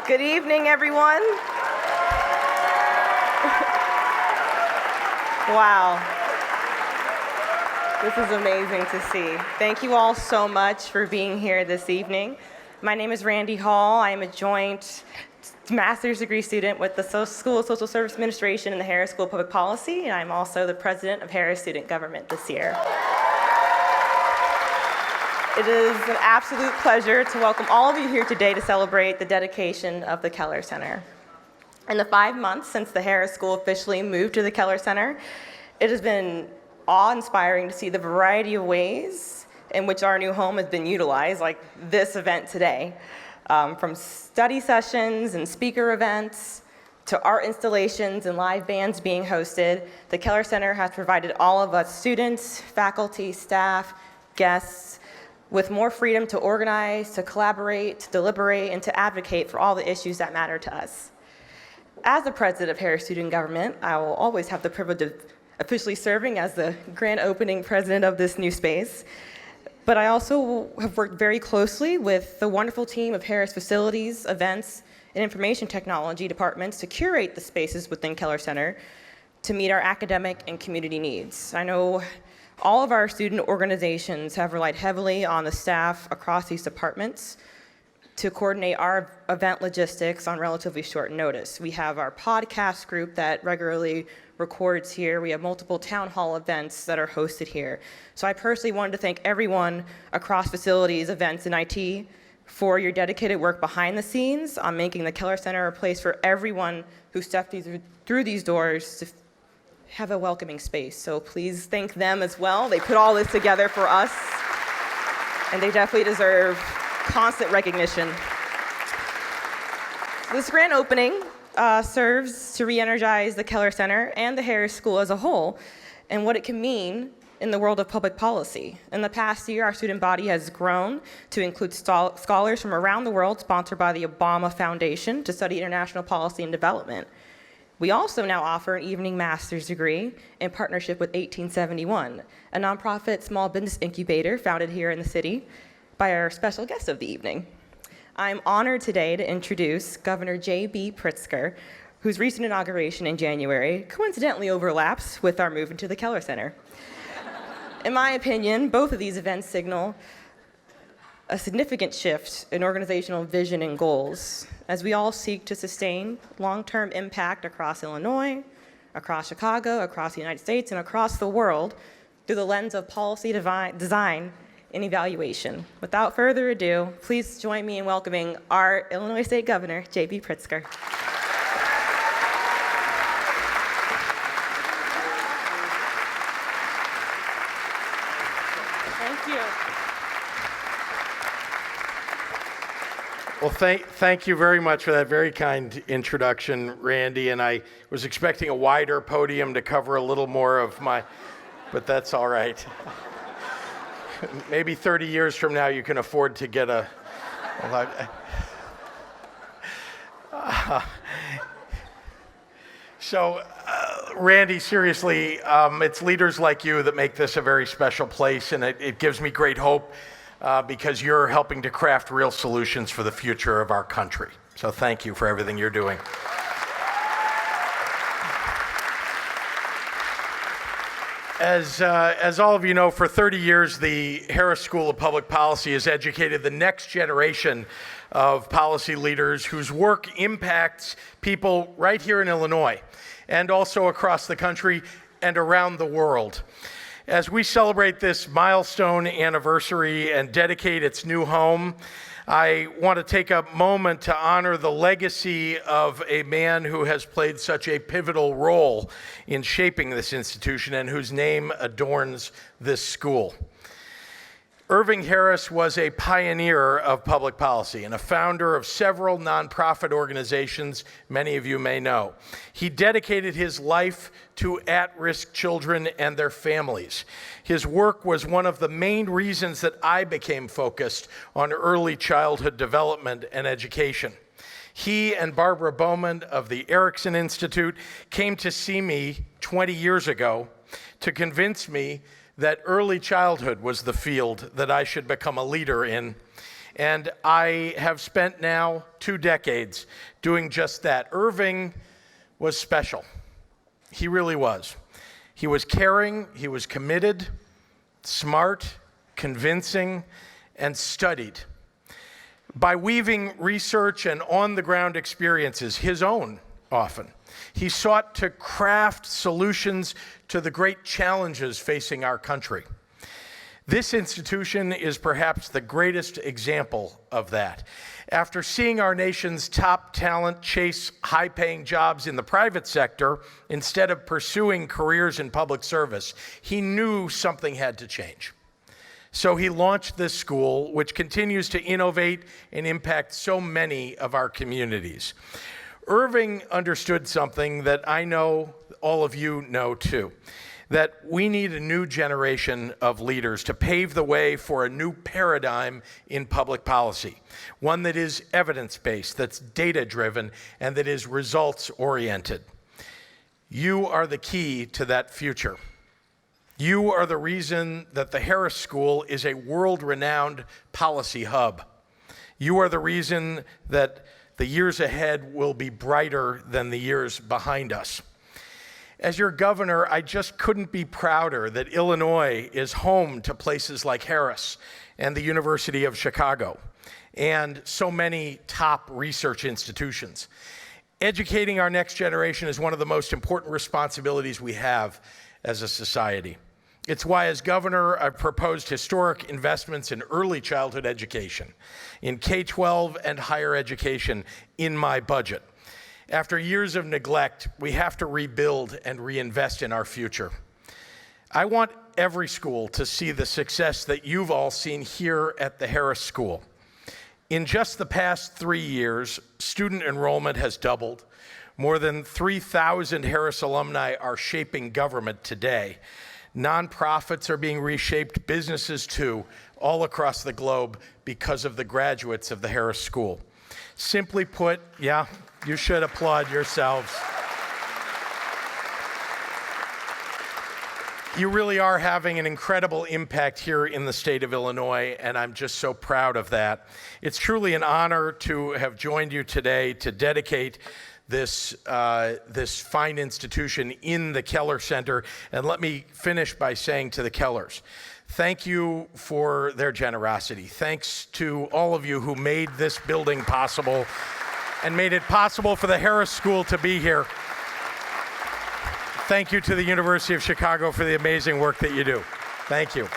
Good evening, everyone. Wow. This is amazing to see. Thank you all so much for being here this evening. My name is Randi Hall. I am a joint master's degree student with the School of Social Service Administration and the Harris School of Public Policy, and I'm also the president of Harris Student Government this year. It is an absolute pleasure to welcome all of you here today to celebrate the dedication of the Keller Center. In the 5 months since the Harris School officially moved to the Keller Center, it has been awe-inspiring to see the variety of ways in which our new home has been utilized, like this event today. From study sessions and speaker events to art installations and live bands being hosted, the Keller Center has provided all of us students, faculty, staff, guests, with more freedom to organize, to collaborate, to deliberate, and to advocate for all the issues that matter to us. As the president of Harris Student Government, I will always have the privilege of officially serving as the grand opening president of this new space. But I also have worked very closely with the wonderful team of Harris Facilities, Events, and Information Technology departments to curate the spaces within Keller Center to meet our academic and community needs. I know all of our student organizations have relied heavily on the staff across these departments to coordinate our event logistics on relatively short notice. We have our podcast group that regularly records here. We have multiple town hall events that are hosted here. So I personally wanted to thank everyone across facilities, events, and IT for your dedicated work behind the scenes on making the Keller Center a place for everyone who stepped through these doors to have a welcoming space. So please thank them as well. They put all this together for us, and they definitely deserve constant recognition. This grand opening serves to re-energize the Keller Center and the Harris School as a whole and what it can mean in the world of public policy. In the past year, our student body has grown to include scholars from around the world sponsored by the Obama Foundation to study international policy and development. We also now offer an evening master's degree in partnership with 1871, a nonprofit small business incubator founded here in the city by our special guest of the evening. I'm honored today to introduce Governor Jb Pritzker, whose recent inauguration in January coincidentally overlaps with our move into the Keller Center. In my opinion, both of these events signal a significant shift in organizational vision and goals as we all seek to sustain long-term impact across Illinois, across Chicago, across the United States, and across the world through the lens of policy design and evaluation. Without further ado, please join me in welcoming our Illinois State Governor, Jb Pritzker. Thank you. Well, thank you very much for that very kind introduction, Randy. And I was expecting a wider podium to cover a little more of but that's all right. Maybe 30 years from now, you can afford to get a lot. Randy, seriously, it's leaders like you that make this a very special place, and it gives me great hope because you're helping to craft real solutions for the future of our country. So thank you for everything you're doing. As all of you know, for 30 years, the Harris School of Public Policy has educated the next generation of policy leaders whose work impacts people right here in Illinois and also across the country and around the world. As we celebrate this milestone anniversary and dedicate its new home, I want to take a moment to honor the legacy of a man who has played such a pivotal role in shaping this institution and whose name adorns this school. Irving Harris was a pioneer of public policy and a founder of several nonprofit organizations many of you may know. He dedicated his life to at-risk children and their families. His work was one of the main reasons that I became focused on early childhood development and education. He and Barbara Bowman of the Erickson Institute came to see me 20 years ago to convince me that early childhood was the field that I should become a leader in, And I have spent now 2 decades doing just that. Irving was special. He really was. He was caring, he was committed, smart, convincing, and studied. By weaving research and on-the-ground experiences, his own often, he sought to craft solutions to the great challenges facing our country. This institution is perhaps the greatest example of that. After seeing our nation's top talent chase high-paying jobs in the private sector instead of pursuing careers in public service, he knew something had to change. So he launched this school, which continues to innovate and impact so many of our communities. Irving understood something that I know all of you know too, that we need a new generation of leaders to pave the way for a new paradigm in public policy, one that is evidence-based, that's data-driven, and that is results-oriented. You are the key to that future. You are the reason that the Harris School is a world-renowned policy hub. You are the reason that the years ahead will be brighter than the years behind us. As your governor, I just couldn't be prouder that Illinois is home to places like Harris and the University of Chicago, and so many top research institutions. Educating our next generation is one of the most important responsibilities we have as a society. It's why, as governor, I've proposed historic investments in early childhood education, in K-12 and higher education in my budget. After years of neglect, we have to rebuild and reinvest in our future. I want every school to see the success that you've all seen here at the Harris School. In just the past 3 years, student enrollment has doubled. More than 3,000 Harris alumni are shaping government today. Nonprofits are being reshaped, businesses too, all across the globe because of the graduates of the Harris School. Simply put, yeah, you should applaud yourselves. You really are having an incredible impact here in the state of Illinois, and I'm just so proud of that. It's truly an honor to have joined you today to dedicate this fine institution in the Keller Center. And let me finish by saying to the Kellers, thank you for their generosity. Thanks to all of you who made this building possible and made it possible for the Harris School to be here. Thank you to the University of Chicago for the amazing work that you do. Thank you.